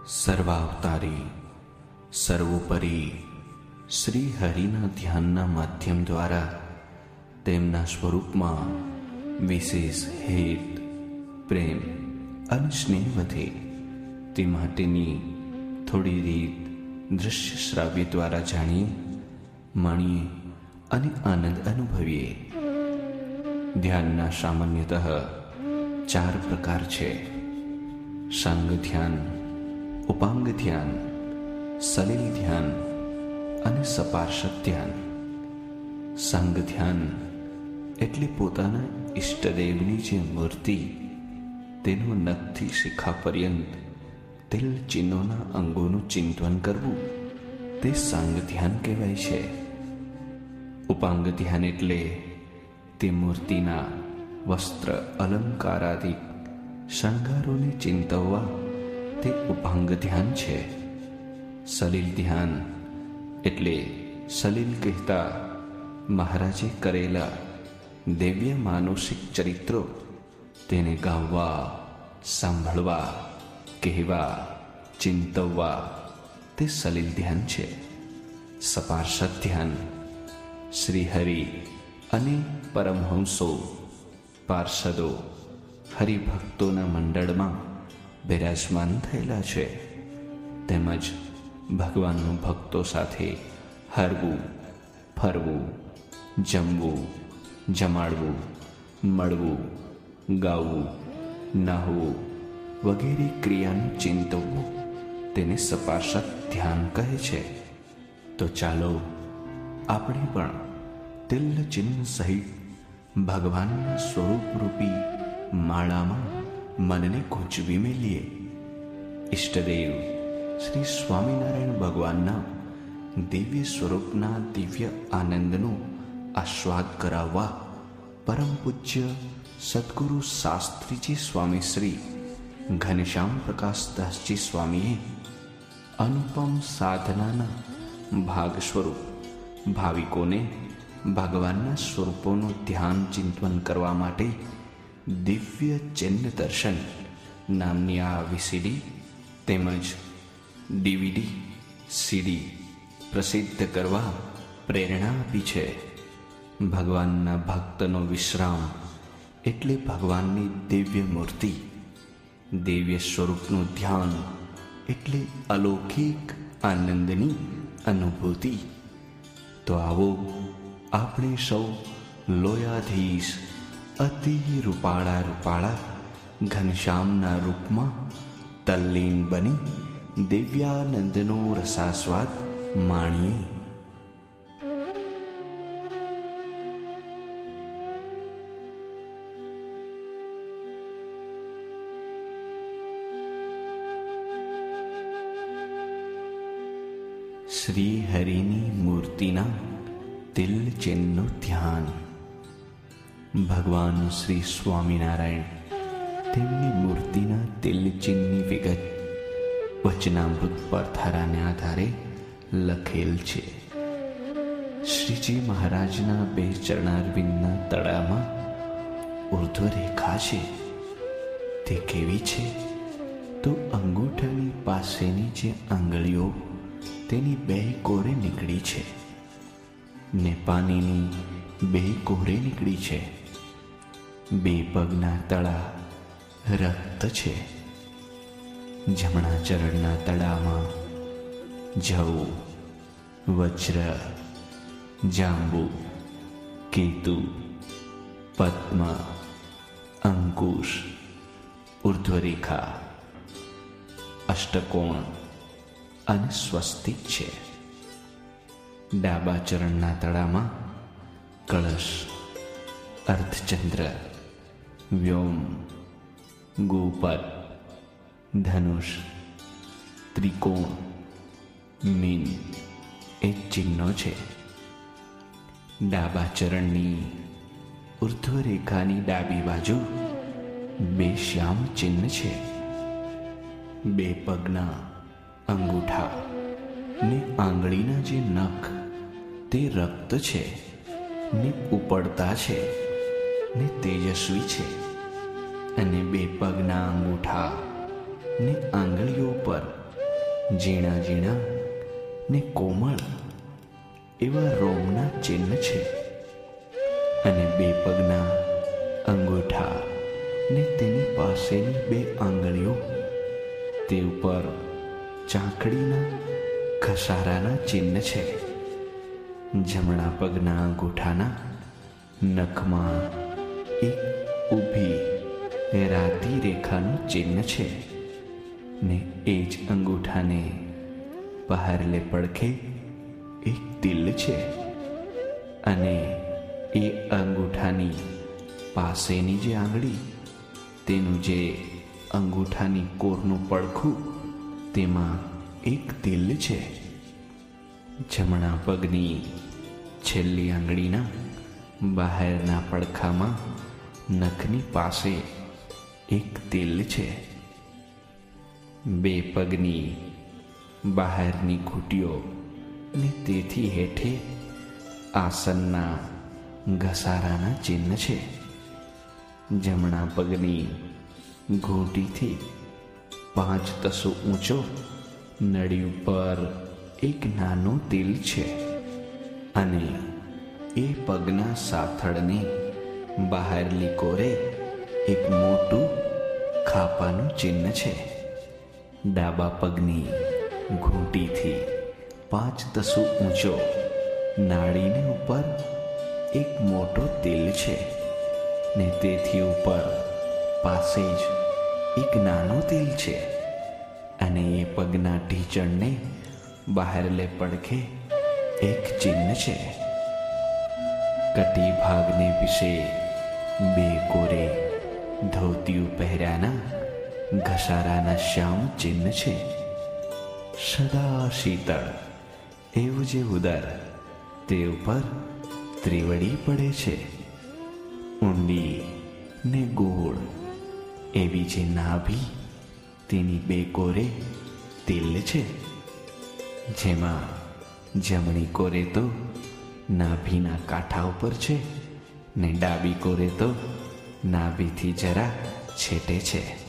સર્વાવતારી સર્વોપરી શ્રી હરિના ધ્યાનના માધ્યમ દ્વારા તેમના સ્વરૂપમાં વિશેષ હેત, પ્રેમ અને સ્નેહ વધે તે માટેની થોડી રીત દૃશ્ય શ્રાવ્ય દ્વારા જાણીએ, માણીએ અને આનંદ અનુભવીએ. ધ્યાનના સામાન્યતઃ 4 પ્રકાર છે: સાંગ ધ્યાન, ઉપાંગ ધ્યાન, સલિલ ધ્યાન અને સપાર્ષદ ધ્યાન. સાંગ ધ્યાન એટલે પોતાના ઈષ્ટદેવની જે મૂર્તિ, તેનું નખથી શિખા પર્યંત તેલ ચિહ્નોના અંગોનું ચિંતન કરવું, તે સાંગ ધ્યાન કહેવાય છે. ઉપાંગ ધ્યાન એટલે તે મૂર્તિના વસ્ત્ર અલંકારાદિક શણગારોને ચિંતવવા, તે ઉપાંગ ધ્યાન છે. સલિલ ધ્યાન એટલે સલિલ કહેતા મહારાજે કરેલા દિવ્ય માનુષિક ચરિત્રો, તેને ગાવવા, સાંભળવા, કહેવા, ચિંતવવા, તે સલિલ ધ્યાન છે. સપાર્ષદ ધ્યાન શ્રીહરિ અને પરમહંસો, પાર્ષદો, હરિભક્તોના મંડળમાં બિરાજમાન થયેલા છે, તેમજ ભગવાનનું ભક્તો સાથે હરવું, ફરવું, જમવું, જમાડવું, મળવું, ગાવું, નાહવું વગેરે ક્રિયાનું ચિંતવવું, તેને સપાર્ષદ ધ્યાન કહે છે. તો ચાલો આપણે પણ તિલ ચિહ્ન સહિત ભગવાનના સ્વરૂપરૂપી માળામાં મનને ગૂંચવી મેલીએ. ઈષ્ટદેવ શ્રી સ્વામિનારાયણ ભગવાનના દિવ્ય સ્વરૂપના દિવ્ય આનંદનો આસ્વાદ કરાવવા પરમ પૂજ્ય સદગુરુ શાસ્ત્રીજી સ્વામી શ્રી ઘનશ્યામ પ્રકાશદાસજી સ્વામીએ અનુપમ સાધનાના ભાગ સ્વરૂપ ભાવિકોને ભગવાનના સ્વરૂપોનું ધ્યાન ચિંતન કરવા માટે દિવ્ય ચિહ્ન દર્શન નામની આ વીસીડી તેમજ ડીવીડી સીડી પ્રસિદ્ધ કરવા પ્રેરણા આપી છે. ભગવાનના ભક્તનો વિશ્રામ એટલે ભગવાનની દિવ્ય મૂર્તિ, દિવ્ય સ્વરૂપનું ધ્યાન એટલે અલૌકિક આનંદની અનુભૂતિ. તો આવો આપણે સૌ લોયાધીશ અતિ રૂપાળા ઘનશ્યામના રૂપમાં તલ્લીન બની દિવ્યાનંદનો રસાસ્વાદ માણીએ. શ્રી હરિની મૂર્તિના તિલ ચિહ્નનું ધ્યાન. ભગવાન શ્રી સ્વામિનારાયણ તેમની મૂર્તિના તિલ ચિહ્નની વિગત વચનામૃત પરથારાને આધારે લખેલ છે. શ્રીજી મહારાજના 2 ચરણારવિંદના તળામાં ઉર્ધ્વ રેખા છે. તે કેવી છે? તો અંગૂઠાની પાસેની જે આંગળીઓ તેની 2 કોરે નીકળી છે ને પાનીની 2 કોરે નીકળી છે. 2 પગના તળા રક્ત છે. જમણા ચરણના તળામાં જવ, વજ્ર, જાંબુ, કેતુ, પદ્મ, અંકુશ, ઉર્ધ્વરેખા, અષ્ટકોણ અને સ્વસ્તિક છે. ડાબા ચરણના તળામાં કળશ, અર્ધચંદ્ર, વ્યોમ, ગોપદ, ધનુષ, ત્રિકોણ, મીન એ ચિહ્નો છે. ડાબા ચરણની ઉર્ધ્વ રેખાની ડાબી બાજુ 2 શ્યામ ચિહ્ન છે. 2 પગના અંગૂઠા ને આંગળીના જે નખ તે રક્ત છે ને ઉપડતા છે ને તેજસ્વી છે. અને બે પગના અંગૂઠા ને આંગળીઓ પર ઝીણા ઝીણા ને કોમળ એવા રોમના ચિહ્ન છે. અને બે પગના અંગૂઠા ને તેની પાસેની બે આંગળીઓ, તે ઉપર ચાંકડીના ઘસારાના ચિહ્ન છે. જમણા પગના અંગૂઠાના નખમાં એક ઊભી રાતી રેખાનું ચિહ્ન છે ને એ જ અંગૂઠાને બહારલે પડખે એક તિલ છે. અને એ અંગૂઠાની પાસેની જે આંગળી, તેનું જે અંગૂઠાની કોરનું પડખું, તેમાં એક તિલ છે. જમણા પગની છેલ્લી આંગળીના બહારના પડખામાં નખની પાસે એક તિલ છે. બે પગની બહારની ઘૂંટીઓ ને તેથી હેઠે આસનના ઘસારાના ચિહ્ન છે. જમણા પગની ઘૂંટીથી 5 તસુ ઊંચો નળી ઉપર એક નાનો તિલ છે. અને એ પગના સાથળને બહારલી કોરે એક મોટું ખાપાનું ચિહ્ન છે. ડાબા પગની ઘૂંટીથી 5 તસુ ઊંચો નાળીને ઉપર એક મોટો તિલ છે ને તેથી ઉપર પાસે જ એક નાનો તિલ છે. અને એ પગના ઢીંચણને બહારલે પડખે એક ચિહ્ન છે. કટી ભાગને વિશે બે કોરે ધોતિયું પહેર્યાના ઘસારાના શ્યામ ચિહ્ન છે. સદા શીતળ એવું જે ઉદર, તે ઉપર ત્રિવડી પડે છે. ઊંડી ને ગોળ એવી જે નાભી, તેની બે કોરે તિલ છે. જેમાં જમણી કોરે તો નાભીના કાંઠા ઉપર છે ને ડાબી કોરે તો નાભીથી જરા છેટે છે.